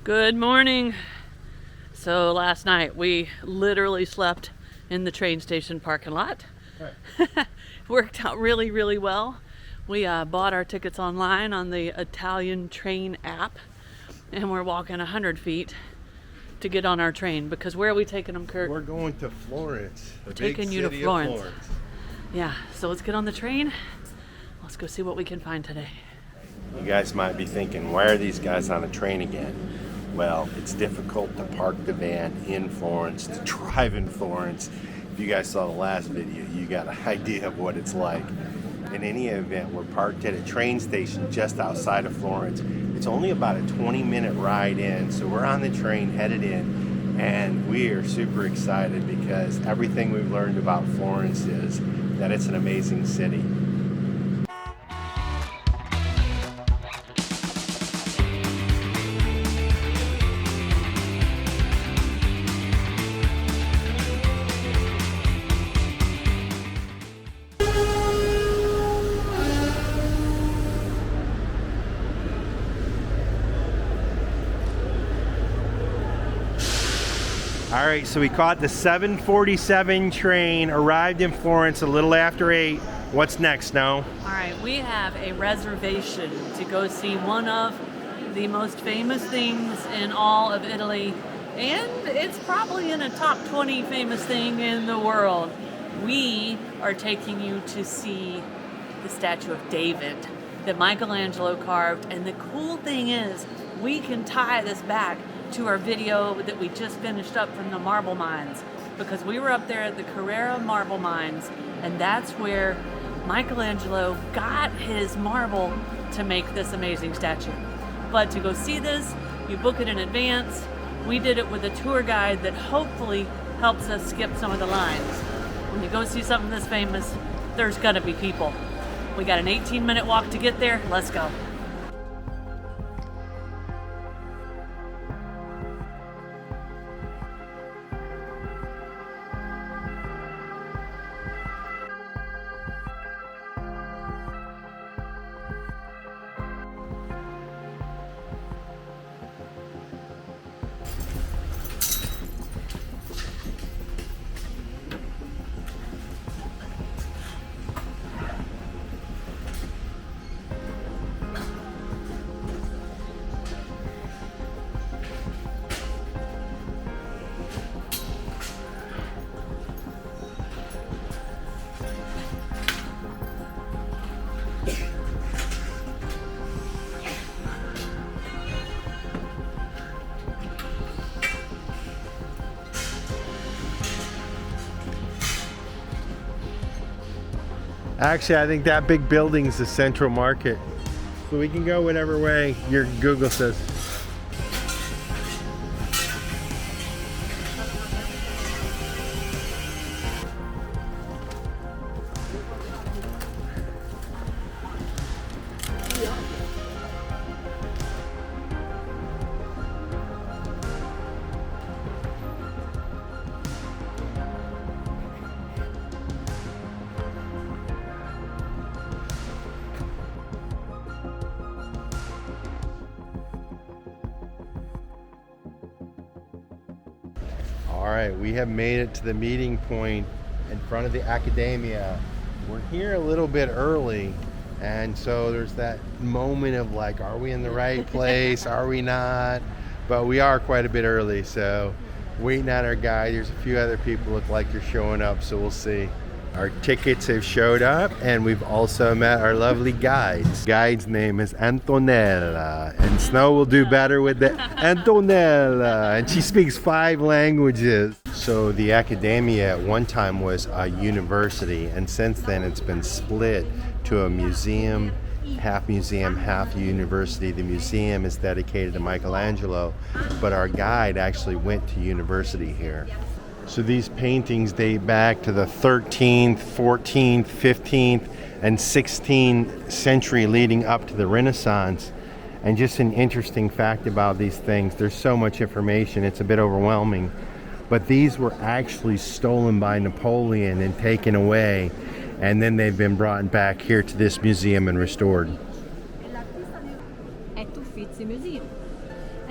Good morning. So last night we literally slept in the train station parking lot. Right. Worked out really well. We bought our tickets online on the Italian train app, and we're walking 100 feet to get on our train, because where are we taking them, Curt? We're going to Florence. We're taking you to Florence. Yeah, so let's get on the train. Let's go see what we can find today. You guys might be thinking, why are these guys on a train again? Well, it's difficult to park the van in Florence, to drive in Florence. If you guys saw the last video, you got an idea of what it's like. In any event, we're parked at a train station just outside of Florence. It's only about a 20-minute ride in, so we're on the train headed in, and we are super excited because everything we've learned about Florence is that it's an amazing city. All right, so we caught the 7:47 train, arrived in Florence a little after 8. What's next, Snow? All right, we have a reservation to go see one of the most famous things in all of Italy, and it's probably in a top 20 famous thing in the world. We are taking you to see the statue of David that Michelangelo carved, and the cool thing is we can tie this back to our video that we just finished up from the marble mines, because we were up there at the Carrara marble mines, and that's where Michelangelo got his marble to make this amazing statue. But to go see this, you book it in advance. We did it with a tour guide that hopefully helps us skip some of the lines. When you go see something this famous, there's gonna be people. We got an 18-minute walk to get there. Let's go. Actually, I think that big building's the Central Market. So we can go whatever way your Google says. All right, we have made it to the meeting point in front of the Accademia. We're here a little bit early, and so there's that moment of like, are we in the right place? Are we not? But we are quite a bit early, so waiting on our guide. There's a few other people look like they're showing up, so we'll see. Our tickets have showed up, and we've also met our lovely guides. Guide's name is Antonella, and Snow will do better with the Antonella, and she speaks 5 languages. So the Accademia at one time was a university, and since then it's been split to a museum, half university. The museum is dedicated to Michelangelo, but our guide actually went to university here. So these paintings date back to the 13th, 14th, 15th, and 16th century, leading up to the Renaissance. And just an interesting fact about these things, there's so much information, it's a bit overwhelming. But these were actually stolen by Napoleon and taken away, and then they've been brought back here to this museum and restored. At Uffizi Museum.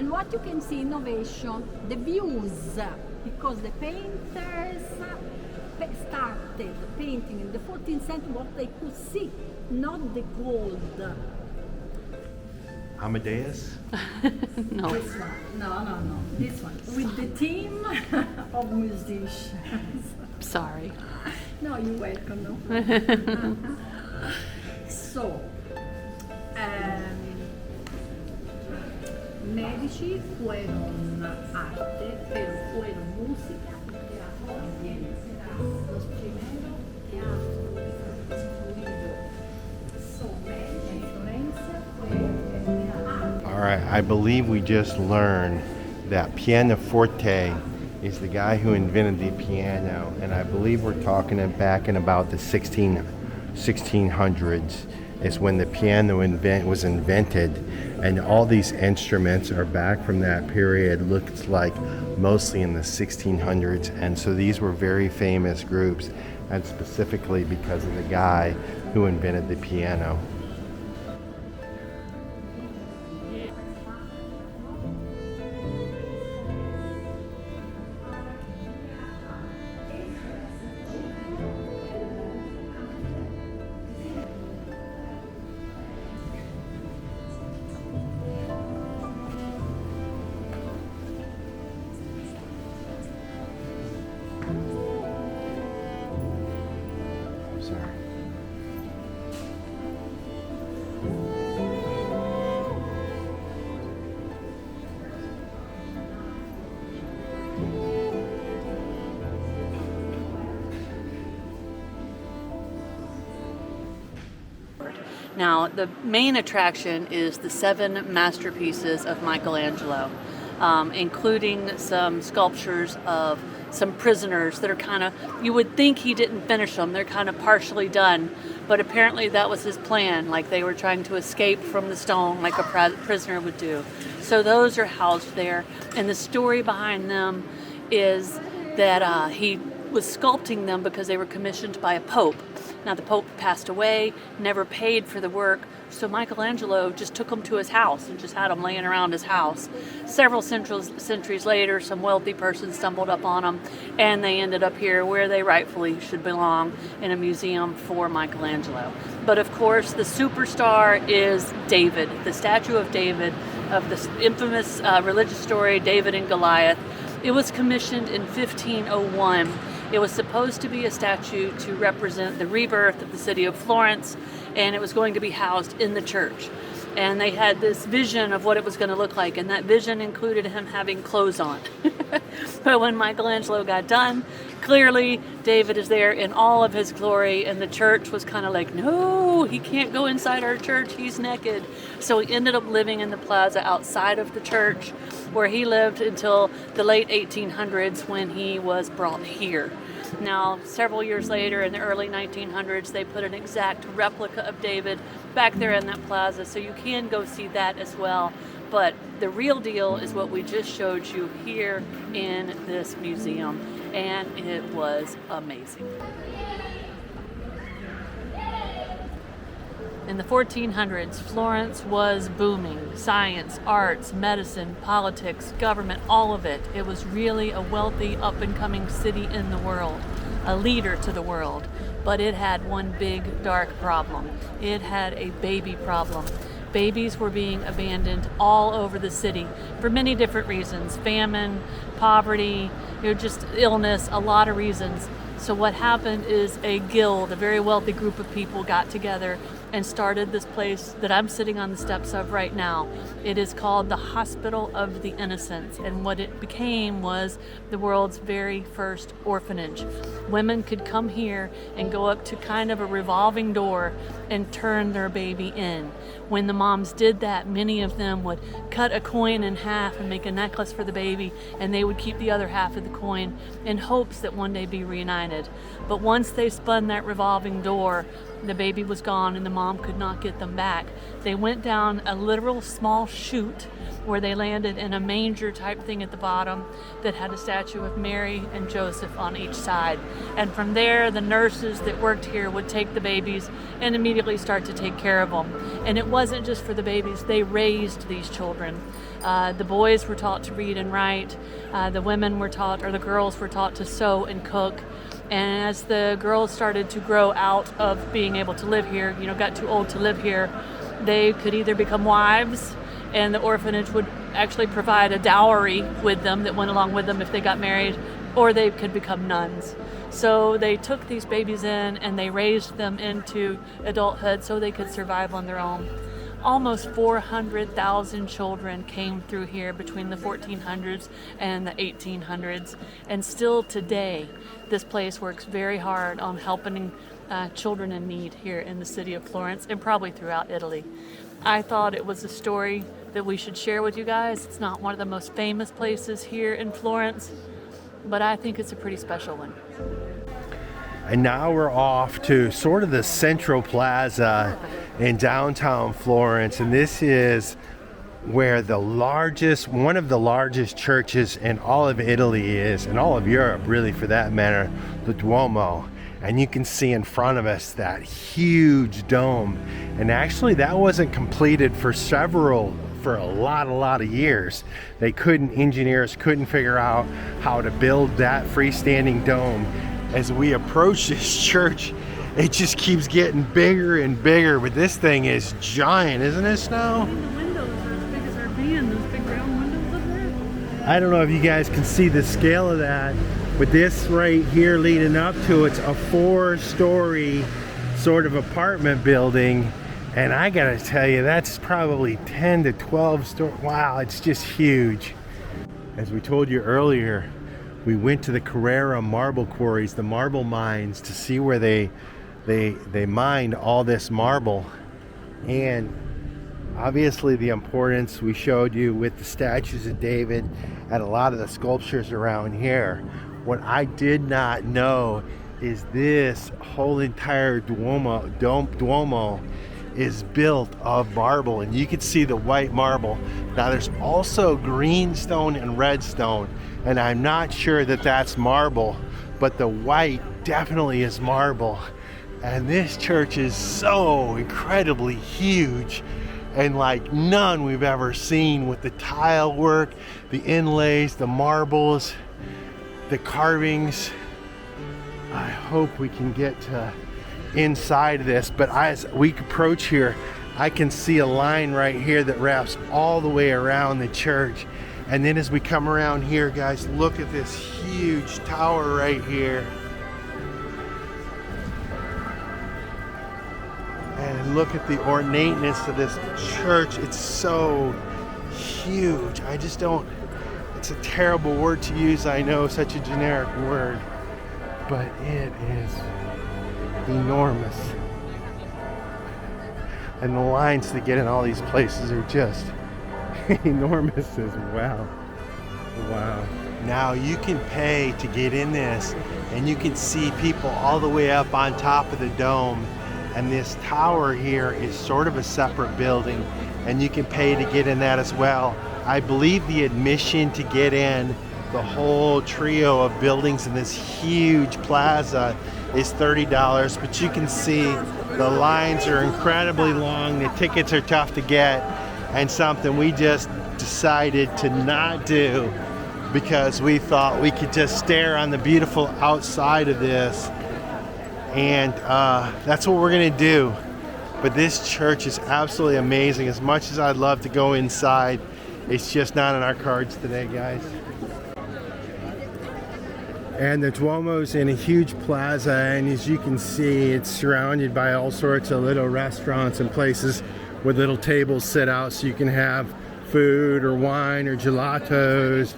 And what you can see, innovation, the views, because the painters started painting in the 14th century what they could see, not the gold. Amadeus? No. This one, no, this one, with the team of musicians. Sorry. No, you're welcome. No? So, Medici fueron arte, pero fueron música y teatro también. Los primeros teatros construidos. So, Medici y Florencia fue All right, I believe we just learned that pianoforte is the guy who invented the piano, and I believe we're talking back in about the 1600s is when the piano was invented, and all these instruments are back from that period, looks like mostly in the 1600s, and so these were very famous groups, and specifically because of the guy who invented the piano. Sorry. Now, the main attraction is the 7 masterpieces of Michelangelo, including some sculptures of some prisoners that are kind of, you would think he didn't finish them, they're kind of partially done, but apparently that was his plan, like they were trying to escape from the stone like a prisoner would do. So those are housed there, and the story behind them is that he was sculpting them because they were commissioned by a pope. Now the pope passed away, never paid for the work, so Michelangelo just took them to his house and just had them laying around his house. Several centuries later, some wealthy person stumbled up on them, and they ended up here where they rightfully should belong, in a museum for Michelangelo. But of course, the superstar is David, the statue of David, of the infamous religious story, David and Goliath. It was commissioned in 1501. It was supposed to be a statue to represent the rebirth of the city of Florence, and it was going to be housed in the church. And they had this vision of what it was going to look like, and that vision included him having clothes on. But when Michelangelo got done, clearly David is there in all of his glory, and the church was kind of like, no, he can't go inside our church, he's naked. So he ended up living in the plaza outside of the church, where he lived until the late 1800s when he was brought here. Now, several years later, in the early 1900s, they put an exact replica of David back there in that plaza, so you can go see that as well. But the real deal is what we just showed you here in this museum, and it was amazing. In the 1400s, Florence was booming. Science, arts, medicine, politics, government, all of it. It was really a wealthy, up-and-coming city in the world, a leader to the world. But it had one big, dark problem. It had a baby problem. Babies were being abandoned all over the city for many different reasons. Famine, poverty, just illness, a lot of reasons. So what happened is a guild, a very wealthy group of people got together and started this place that I'm sitting on the steps of right now. It is called the Hospital of the Innocents, and what it became was the world's very first orphanage. Women could come here and go up to kind of a revolving door and turn their baby in. When the moms did that, many of them would cut a coin in half and make a necklace for the baby, and they would keep the other half of the coin in hopes that one day be reunited. But once they spun that revolving door, the baby was gone and the mom could not get them back. They went down a literal small chute where they landed in a manger type thing at the bottom that had a statue of Mary and Joseph on each side. And from there, the nurses that worked here would take the babies and immediately start to take care of them. And it wasn't just for the babies, they raised these children. The boys were taught to read and write. The women were taught, or the girls were taught to sew and cook. And as the girls started to grow out of being able to live here, got too old to live here, they could either become wives, and the orphanage would actually provide a dowry with them that went along with them if they got married, or they could become nuns. So they took these babies in and they raised them into adulthood so they could survive on their own. Almost 400,000 children came through here between the 1400s and the 1800s. And still today, this place works very hard on helping children in need here in the city of Florence and probably throughout Italy. I thought it was a story that we should share with you guys. It's not one of the most famous places here in Florence, but I think it's a pretty special one. And now we're off to sort of the central plaza in downtown Florence, and this is where one of the largest churches in all of Italy is, and all of Europe really for that matter, the Duomo. And you can see in front of us that huge dome. And actually that wasn't completed for a lot of years. Engineers couldn't figure out how to build that freestanding dome. As we approach this church, it just keeps getting bigger and bigger, but this thing is giant, isn't it, Snow? The windows are as big as our van, those big round windows up there. I don't know if you guys can see the scale of that, but this right here leading up to it's a 4-story sort of apartment building, and I gotta tell you, that's probably 10 to 12 stories. Wow, it's just huge. As we told you earlier, we went to the Carrara marble quarries, the marble mines, to see where they mined all this marble. And obviously the importance we showed you with the statues of David and a lot of the sculptures around here. What I did not know is this whole entire Duomo is built of marble, and you can see the white marble. Now there's also green stone and red stone, and I'm not sure that that's marble, but the white definitely is marble. And this church is so incredibly huge, and like none we've ever seen, with the tile work, the inlays, the marbles, the carvings. I hope we can get to inside of this, but as we approach here, I can see a line right here that wraps all the way around the church. And then as we come around here, guys, look at this huge tower right here. And look at the ornateness of this church. It's so huge. It's a terrible word to use, I know, such a generic word, but it is enormous. And the lines to get in all these places are just enormous as well. Wow. Now you can pay to get in this, and you can see people all the way up on top of the dome. And this tower here is sort of a separate building, and you can pay to get in that as well. I believe the admission to get in the whole trio of buildings in this huge plaza is $30, but you can see the lines are incredibly long, the tickets are tough to get, and something we just decided to not do because we thought we could just stare on the beautiful outside of this, and that's what we're gonna do. But this church is absolutely amazing. As much as I'd love to go inside, it's just not in our cards today, guys. And the Duomo's in a huge plaza, and as you can see, it's surrounded by all sorts of little restaurants and places with little tables set out so you can have food or wine or gelatos.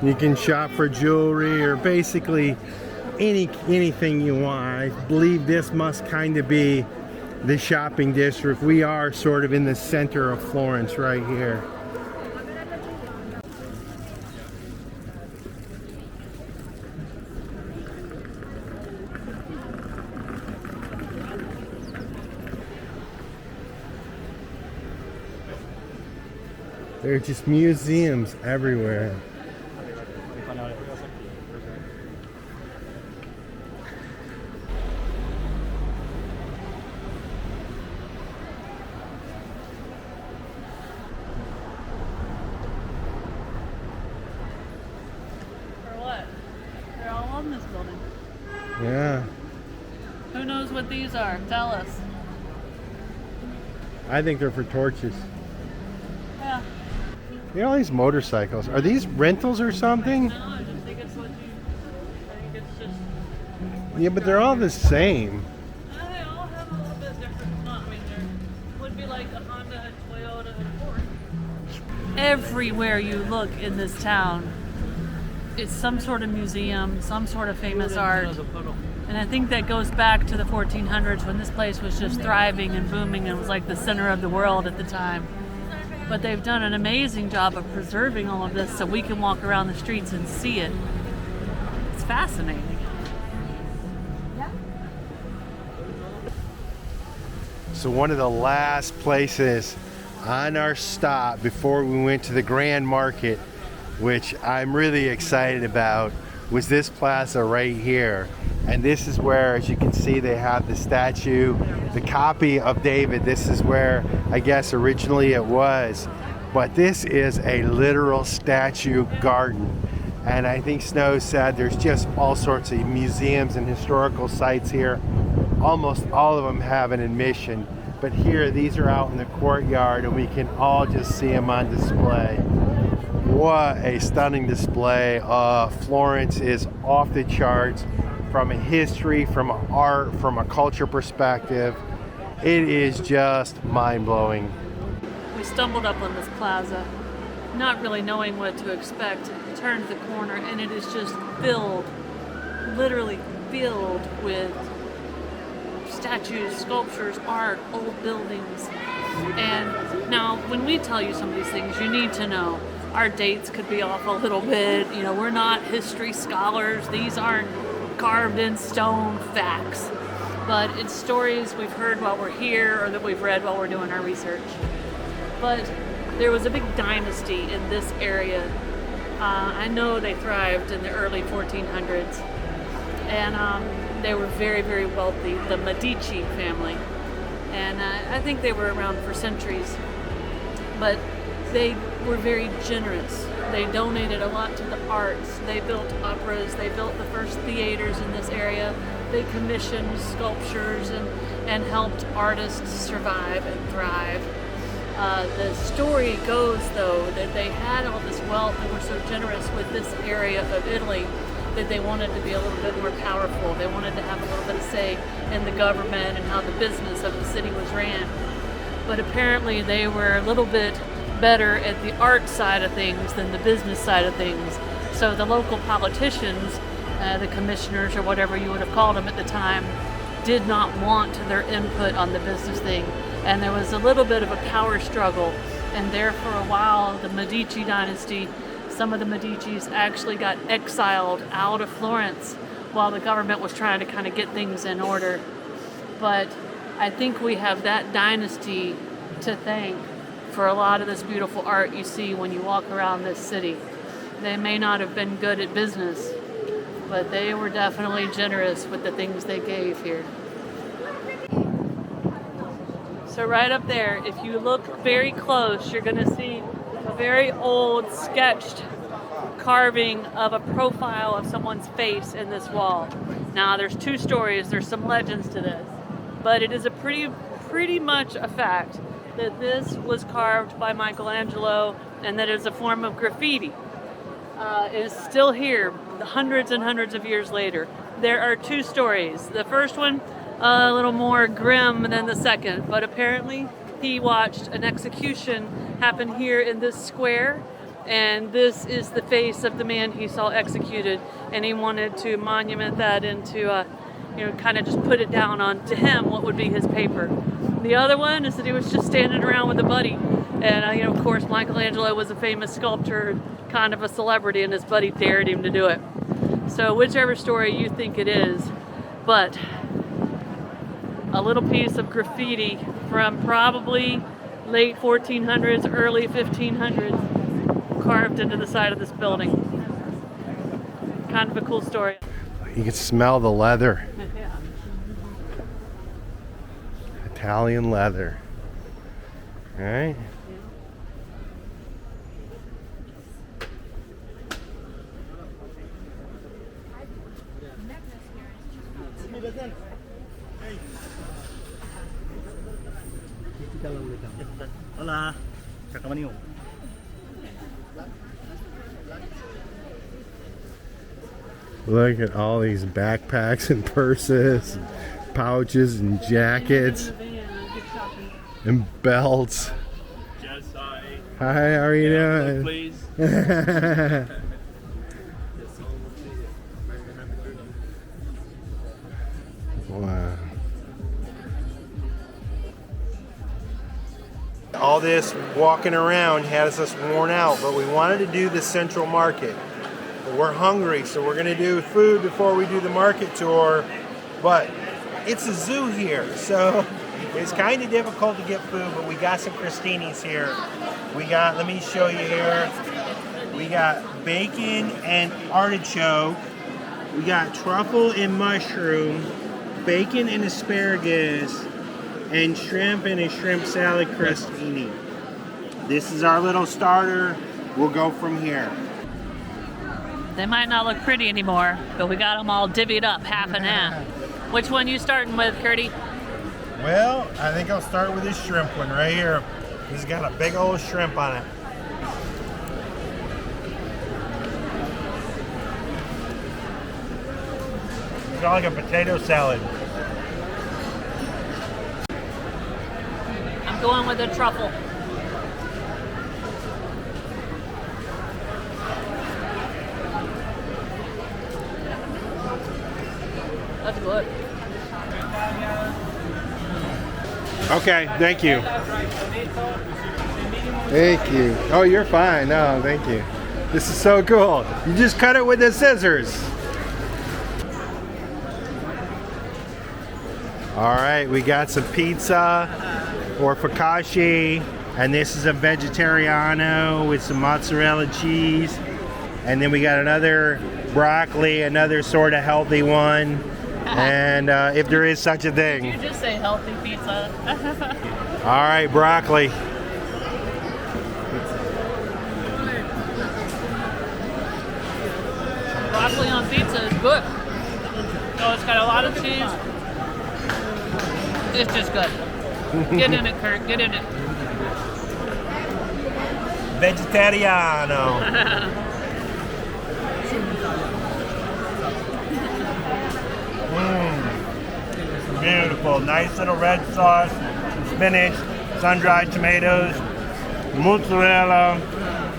You can shop for jewelry or basically anything you want. I believe this must kind of be the shopping district. We are sort of in the center of Florence right here. There are just museums everywhere. For what? They're all on this building. Yeah. Who knows what these are? Tell us. I think they're for torches. Yeah. Look at all these motorcycles. Are these rentals or something? No, I just think it's what you. I think it's just. Yeah, but they're all the same. They all have a little bit different. I mean, there would be like a Honda, a Toyota, and a Ford. Everywhere you look in this town, it's some sort of museum, some sort of famous art. And I think that goes back to the 1400s when this place was just thriving and booming and was like the center of the world at the time. But they've done an amazing job of preserving all of this so we can walk around the streets and see it. It's fascinating. So one of the last places on our stop before we went to the Grand Market, which I'm really excited about, was this plaza right here. And this is where, as you can see, they have the statue, the copy of David. This is where I guess originally it was. But this is a literal statue garden. And I think Snow said there's just all sorts of museums and historical sites here. Almost all of them have an admission. But here, these are out in the courtyard and we can all just see them on display. What a stunning display. Florence is off the charts from a history, from an art, from a culture perspective. It is just mind-blowing. We stumbled up on this plaza, not really knowing what to expect. Turned the corner and it is just filled, literally filled with statues, sculptures, art, old buildings. And now when we tell you some of these things, you need to know our dates could be off a little bit. You know, we're not history scholars. These aren't carved in stone facts, but it's stories we've heard while we're here or that we've read while we're doing our research. But there was a big dynasty in this area. I know they thrived in the early 1400s, and they were very, very wealthy, the Medici family. And I think they were around for centuries, but they were very generous. They donated a lot to the arts. They built operas. They built the first theaters in this area. They commissioned sculptures and helped artists survive and thrive. The story goes, though, that they had all this wealth and were so generous with this area of Italy that they wanted to be a little bit more powerful. They wanted to have a little bit of say in the government and how the business of the city was ran. But apparently they were a little bit better at the art side of things than the business side of things. So the local politicians, the commissioners or whatever you would have called them at the time, did not want their input on the business thing. And there was a little bit of a power struggle. And there for a while, the Medici dynasty, some of the Medicis actually got exiled out of Florence while the government was trying to kind of get things in order. But I think we have that dynasty to thank for a lot of this beautiful art you see when you walk around this city. They may not have been good at business, but they were definitely generous with the things they gave here. So right up there, if you look very close, you're going to see a very old sketched carving of a profile of someone's face in this wall. Now there's two stories, there's some legends to this, but it is a pretty much a fact that this was carved by Michelangelo and that it is a form of graffiti. It is still here hundreds and hundreds of years later. There are two stories. The first one, a little more grim than the second, but apparently he watched an execution happen here in this square, and this is the face of the man he saw executed, and he wanted to monument that into, kind of just put it down on, to him, what would be his paper. The other one is that he was just standing around with a buddy, and of course Michelangelo was a famous sculptor, kind of a celebrity, and his buddy dared him to do it. So whichever story you think it is, but a little piece of graffiti from probably late 1400s, early 1500s carved into the side of this building. Kind of a cool story. You can smell the leather. Yeah. Italian leather. All right. Hola, Chakamanio. Look at all these backpacks and purses, and pouches and jackets and belts. Just hi. Hi, how are you doing? Please. Wow. All this walking around has us worn out, but we wanted to do the Central Market. But we're hungry, so we're gonna do food before we do the market tour. But it's a zoo here, so it's kind of difficult to get food, but we got some crostinis here. We got, let me show you here. We got bacon and artichoke. We got truffle and mushroom, bacon and asparagus, and shrimp and a shrimp salad crostini. This is our little starter. We'll go from here. They might not look pretty anymore, but we got them all divvied up half and half. Which one you starting with, Curdy? Well, I think I'll start with this shrimp one right here. He's got a big old shrimp on it. It's kind of like a potato salad. I'm going with the truffle. That's good. Okay, thank you. Thank you. Oh, you're fine. No, thank you. This is so cool. You just cut it with the scissors. All right, we got some pizza or focaccia, and this is a vegetariano with some mozzarella cheese. And then we got another broccoli, another sort of healthy one. And if there is such a thing. You just say healthy pizza. All right, broccoli. Broccoli on pizza is good. So it's got a lot of cheese. It's just good. Get in it, Curt. Get in it. Vegetariano. Beautiful. Nice little red sauce, spinach, sun-dried tomatoes, mozzarella.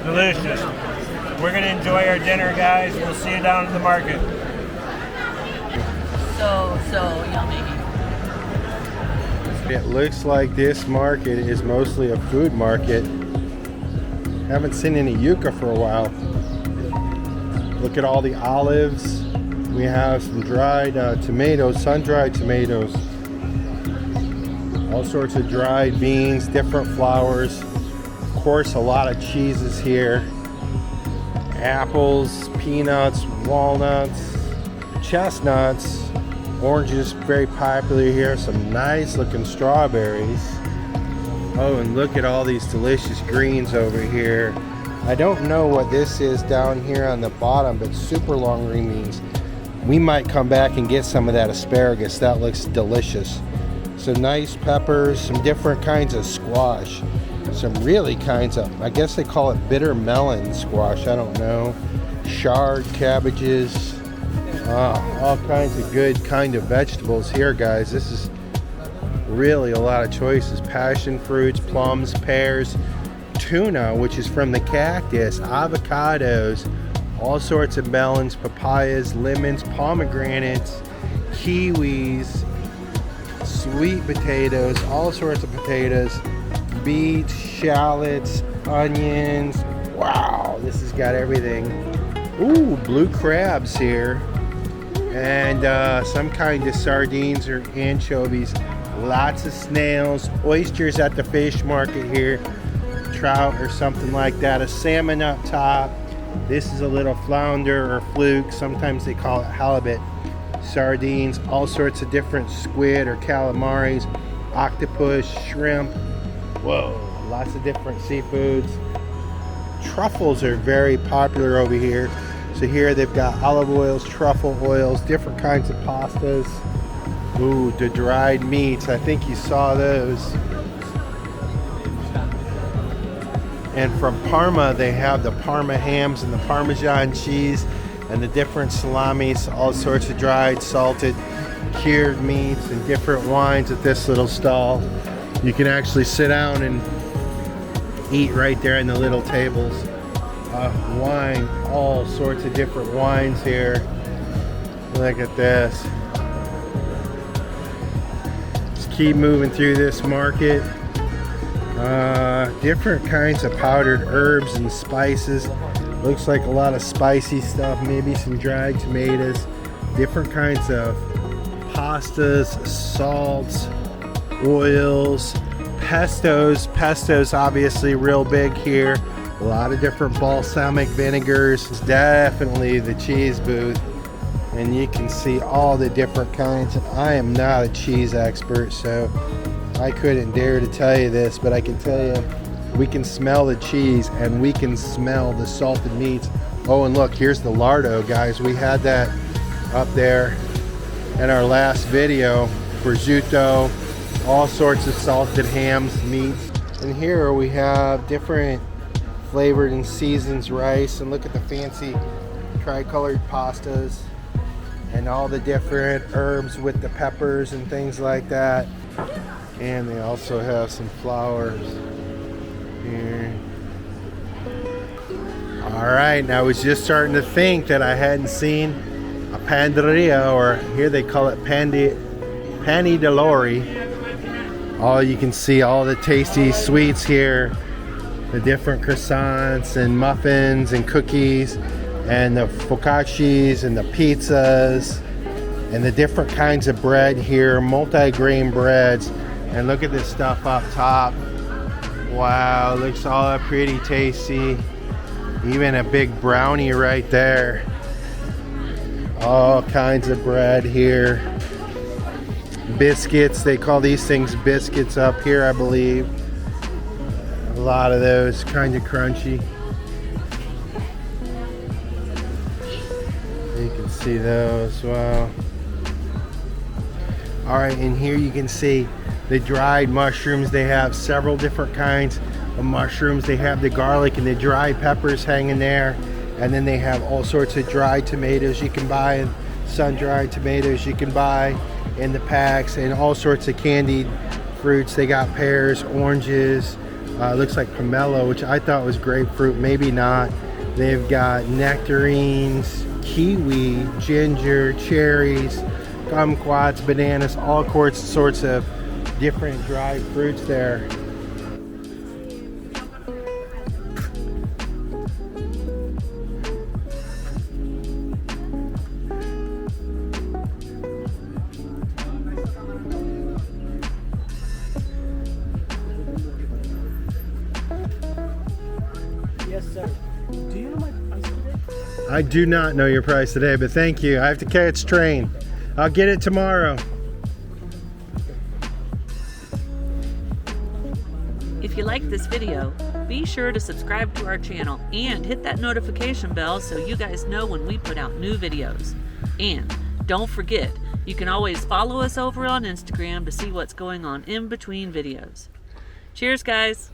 Delicious. We're going to enjoy our dinner, guys. We'll see you down at the market. So yummy. It looks like this market is mostly a food market. Haven't seen any yucca for a while. Look at all the olives. We have some dried tomatoes, sun-dried tomatoes. All sorts of dried beans, different flours. Of course, a lot of cheeses here. Apples, peanuts, walnuts, chestnuts, oranges, very popular here. Some nice looking strawberries. Oh, and look at all these delicious greens over here. I don't know what this is down here on the bottom, but super long green beans. We might come back and get some of that asparagus. That looks delicious. Some nice peppers, some different kinds of squash. Some really kinds of, I guess they call it bitter melon squash, I don't know. Chard cabbages. All kinds of good kind of vegetables here, guys. This is really a lot of choices. Passion fruits, plums, pears, tuna, which is from the cactus, avocados, all sorts of melons, papayas, lemons, pomegranates, kiwis, sweet potatoes, all sorts of potatoes, beets, shallots, onions. Wow, this has got everything. Ooh, blue crabs here. And some kind of sardines or anchovies. Lots of snails, oysters at the fish market here, trout or something like that, a salmon up top. This is a little flounder or fluke, sometimes they call it halibut. Sardines, all sorts of different squid or calamaris, octopus, shrimp. Whoa, lots of different seafoods. Truffles are very popular over here. So here they've got olive oils, truffle oils, different kinds of pastas. Ooh, the dried meats, I think you saw those. And from Parma, they have the Parma hams and the Parmesan cheese and the different salamis, all sorts of dried, salted, cured meats and different wines at this little stall. You can actually sit down and eat right there in the little tables. Wine, all sorts of different wines here. Look at this. Just keep moving through this market. Different kinds of powdered herbs and spices. Looks like a lot of spicy stuff, maybe some dried tomatoes, different kinds of pastas, salts, oils, pestos. Pestos obviously real big here. A lot of different balsamic vinegars. It's definitely the cheese booth. And you can see all the different kinds. I am not a cheese expert, so I couldn't dare to tell you this, but I can tell you we can smell the cheese and we can smell the salted meats. Oh, and look, here's the lardo, guys. We had that up there in our last video. Prosciutto, all sorts of salted hams, meats. And here we have different flavored and seasoned rice, and look at the fancy tricolored pastas and all the different herbs with the peppers and things like that. And they also have some flowers here. All right, now I was just starting to think that I hadn't seen a panderia, or here they call it pani de lori. You can see all the tasty sweets here, the different croissants and muffins and cookies, and the focaccias and the pizzas, and the different kinds of bread here, multi-grain breads. And look at this stuff up top. Wow, looks all pretty tasty. Even a big brownie right there. All kinds of bread here. Biscuits, they call these things biscuits up here, I believe. A lot of those, kind of crunchy. You can see those, wow. All right, and here you can see the dried mushrooms. They have several different kinds of mushrooms. They have the garlic and the dried peppers hanging there. And then they have all sorts of dried tomatoes you can buy, and sun-dried tomatoes you can buy in the packs, and all sorts of candied fruits. They got pears, oranges, looks like pomelo, which I thought was grapefruit, maybe not. They've got nectarines, kiwi, ginger, cherries, kumquats, bananas, all sorts of different dried fruits there. Yes, sir. Do you know my price today? I do not know your price today, but thank you. I have to catch train. I'll get it tomorrow. If you like this video, be sure to subscribe to our channel and hit that notification bell so you guys know when we put out new videos. And don't forget, you can always follow us over on Instagram to see what's going on in between videos. Cheers, guys!